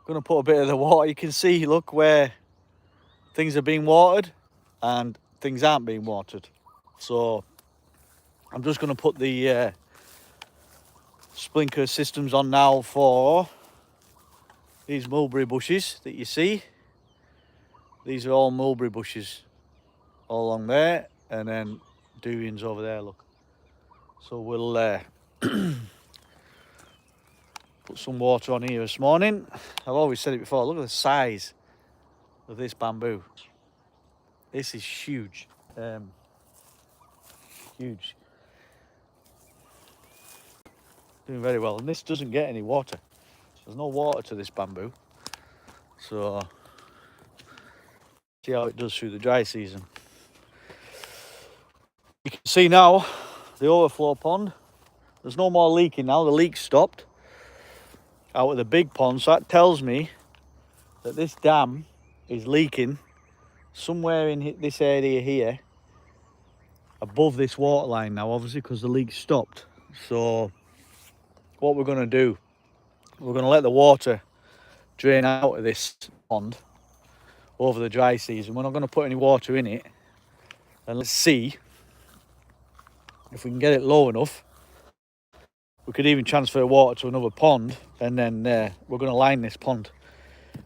Gonna put a bit of the water. You can see, look, where things are being watered and things aren't being watered. So I'm just gonna put the sprinkler systems on now for these mulberry bushes that you see. These are all mulberry bushes all along there, and then durians over there, look. So we'll put some water on here this morning. I've always said it before, look at the size of this bamboo. This is huge. Huge. Doing very well. And this doesn't get any water. There's no water to this bamboo. So see how it does through the dry season. You can see now the overflow pond. There's no more leaking now. The leak stopped out of the big pond. So that tells me that this dam is leaking somewhere in this area here above this water line now, obviously, because the leak stopped. So what we're going to do, we're going to let the water drain out of this pond over the dry season. We're not going to put any water in it, and let's see if we can get it low enough. We could even transfer water to another pond, and then we're going to line this pond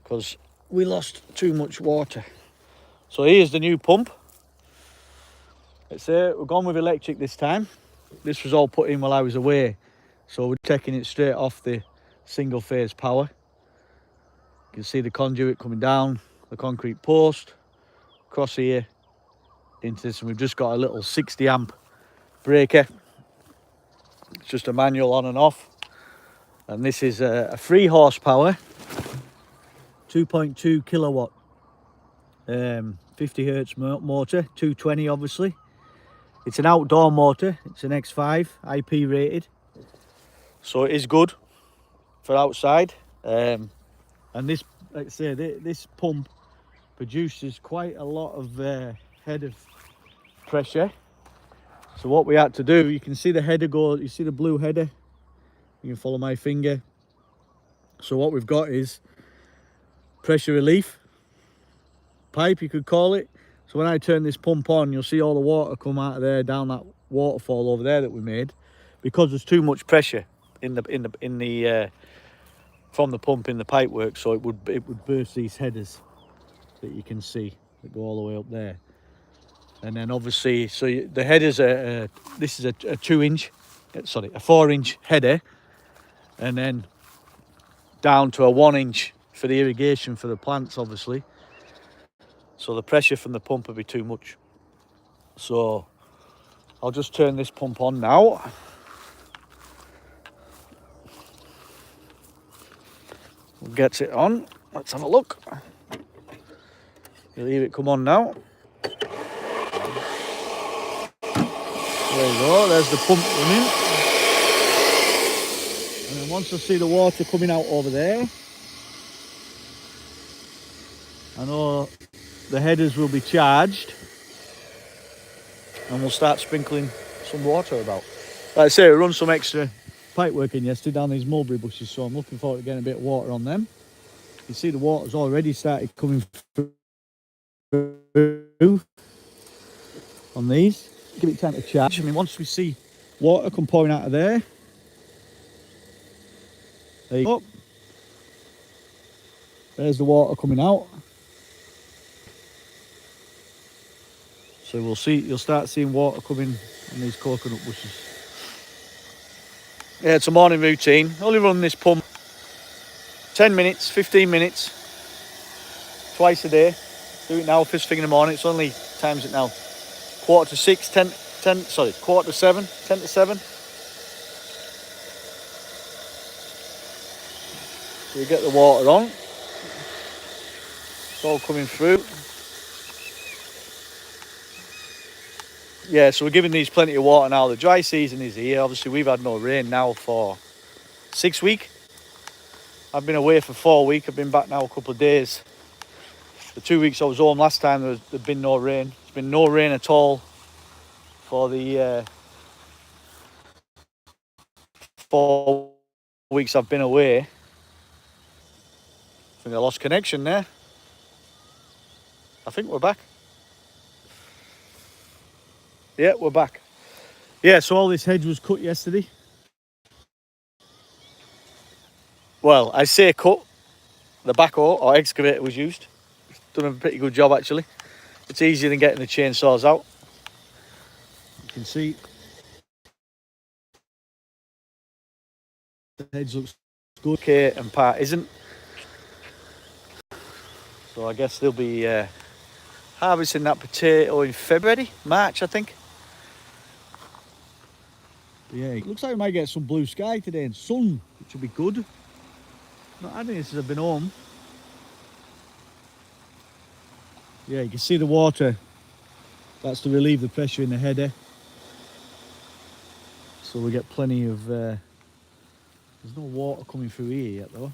because we lost too much water. So here's the new pump. We're gone with electric this time. This was all put in while I was away, so we're taking it straight off the single phase power. You can see the conduit coming down the concrete post across here into this, and we've just got a little 60 amp breaker. It's just a manual on and off, and this is a 3 horsepower 2.2 kilowatt 50 hertz motor, 220 obviously. It's an outdoor motor. It's an X5 IP rated, so it is good for outside. And this, like I say, this pump produces quite a lot of head of pressure. So what we had to do, you can see the header go, you see the blue header, you can follow my finger. So what we've got is pressure relief pipe, you could call it. So when I turn this pump on, you'll see all the water come out of there down that waterfall over there that we made, because there's too much pressure in the from the pump in the pipe work. So it would burst these headers that you can see that go all the way up there. And then obviously, so the headers are this is a 4-inch header, and then down to a 1-inch for the irrigation for the plants, obviously. So the pressure from the pump would be too much. So I'll just turn this pump on now. We'll get it on. Let's have a look. You leave it come on now. There you go, there's the pump running. And then once I see the water coming out over there, I know the headers will be charged, and we'll start sprinkling some water about. Like I say, we run some extra pipe work in yesterday down these mulberry bushes, so I'm looking forward to getting a bit of water on them. You see the water's already started coming through on these. Give it time to charge. I mean, once we see water come pouring out of there, there you go. There's the water coming out. So we'll see, you'll start seeing water coming on these coconut bushes. Yeah, it's a morning routine. Only run this pump 10 minutes, 15 minutes, twice a day. Do it now, first thing in the morning. It's only, time's it now? Quarter to 6, 10, quarter to 7, 10 to 7. So you get the water on. It's all coming through. Yeah, so we're giving these plenty of water now. The dry season is here. Obviously, we've had no rain now for 6 weeks. I've been away for 4 weeks. I've been back now a couple of days. The 2 weeks I was home last time, there'd been no rain. There's been no rain at all for the 4 weeks I've been away. think I lost connection there. I think we're back. Yeah, we're back. Yeah, so all this hedge was cut yesterday. Well, I say cut. The backhoe or excavator was used. Done a pretty good job actually. It's easier than getting the chainsaws out. You can see the hedge looks good. Okay, and part isn't. So I guess they'll be harvesting that potato in February, March, I think. But yeah, it looks like we might get some blue sky today and sun, which will be good. Not had any since I've been home. Yeah, you can see the water. That's to relieve the pressure in the header. So we get plenty of... there's no water coming through here yet though.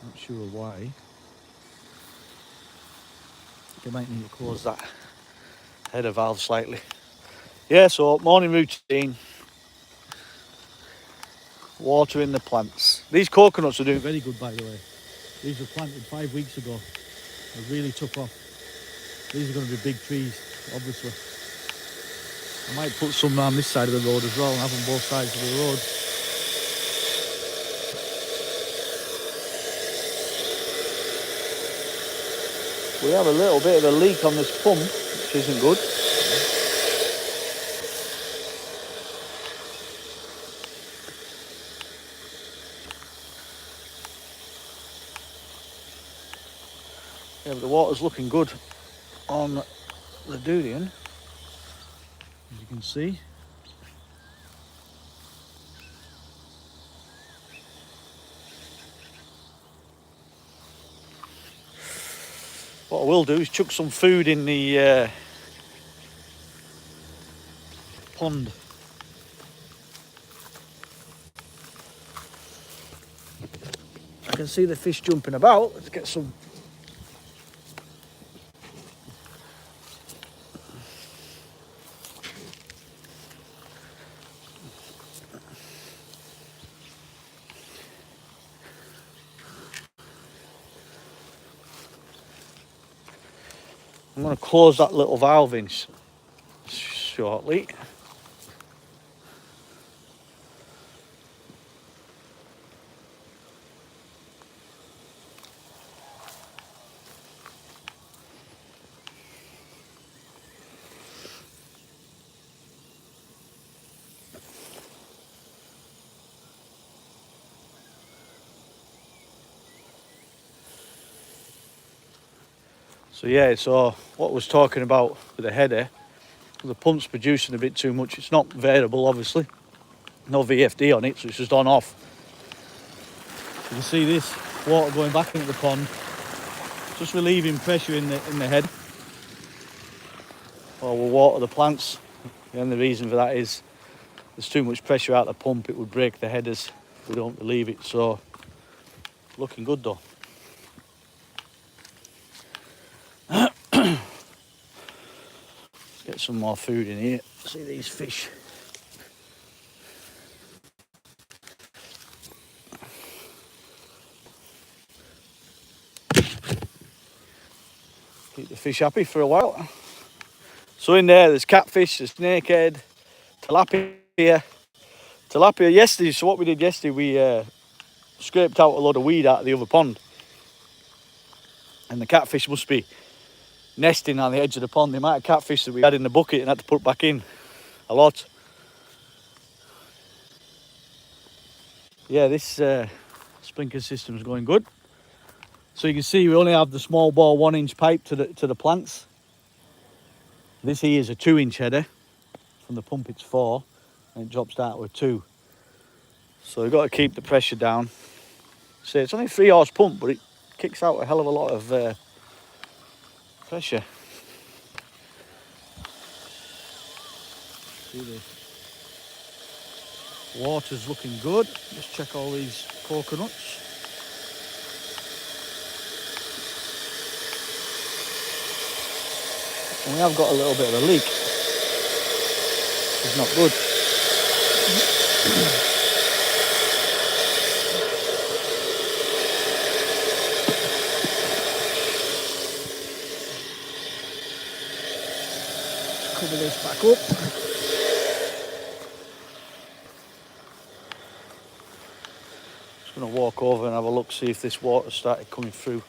Not sure why. You might need to close that header valve slightly. Yeah, so morning routine. Watering the plants. These coconuts are doing very good, by the way. These were planted 5 weeks ago. They really took off. These are going to be big trees, obviously. I might put some around this side of the road as well and have them both sides of the road. We have a little bit of a leak on this pump, which isn't good. Yeah, but the water's looking good on the Durian, as you can see. What I will do is chuck some food in the pond. I can see the fish jumping about. Let's get some. I'm going to close that little valve in shortly. So yeah, so what I was talking about with the header, the pump's producing a bit too much. It's not variable, obviously. No VFD on it, so it's just on off. You can see this water going back into the pond, just relieving pressure in the head. Or we'll water the plants. And the reason for that is there's too much pressure out the pump, it would break the headers if we don't relieve it. So looking good though. Get some more food in here. See these fish. Keep the fish happy for a while. So in there's catfish, there's snakehead, tilapia. Tilapia yesterday, so what we did yesterday, we scraped out a load of weed out of the other pond. And the catfish must be nesting on the edge of the pond. The amount of catfish that we had in the bucket and had to put back in, a lot. Yeah, this sprinkler system is going good. So you can see we only have the small bore 1-inch pipe to the plants. This here is a 2-inch header. From the pump it's 4 and it drops down to a 2. So we've got to keep the pressure down. So it's only a 3-horse pump, but it kicks out a hell of a lot of pressure. See the water's looking good. Just check all these coconuts. And we have got a little bit of a leak. is not good. Cover this back up. Just going to walk over and have a look, see if this water started coming through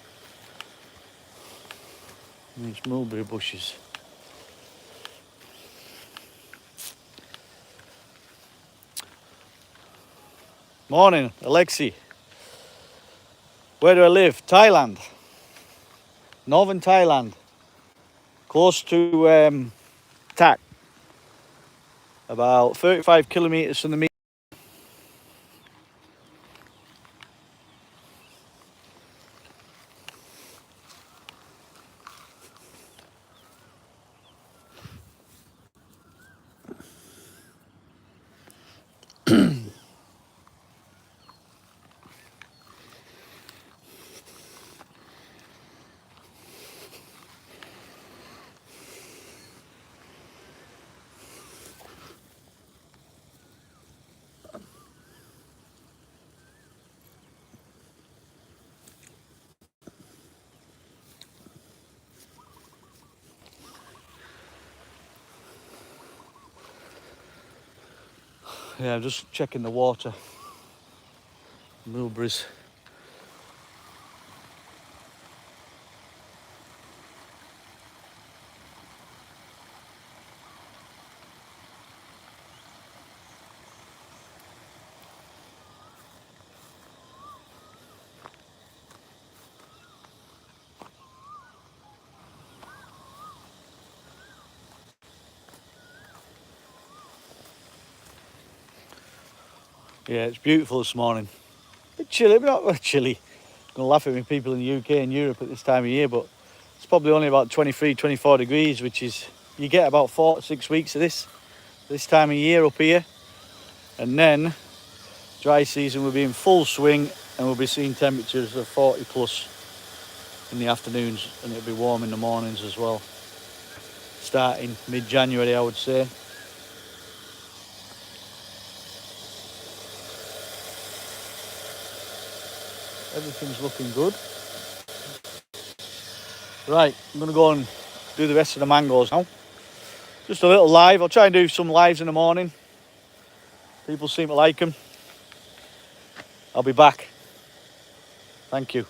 these mulberry bushes. Morning, Alexi. Where do I live? Thailand. Northern Thailand. Close to Tak. About 35 kilometres from the meet. Yeah, I'm just checking the water. Mulberries. Yeah, it's beautiful this morning. A bit chilly, but not chilly. Going to laugh at me, people in the UK and Europe at this time of year, but it's probably only about 23, 24 degrees, which is, you get about 4 to 6 weeks of this time of year up here. And then dry season will be in full swing and we'll be seeing temperatures of 40 plus in the afternoons, and it'll be warm in the mornings as well. Starting mid-January, I would say. Everything's looking good. Right, I'm going to go and do the rest of the mangoes now. Just a little live. I'll try and do some lives in the morning. People seem to like them. I'll be back. Thank you.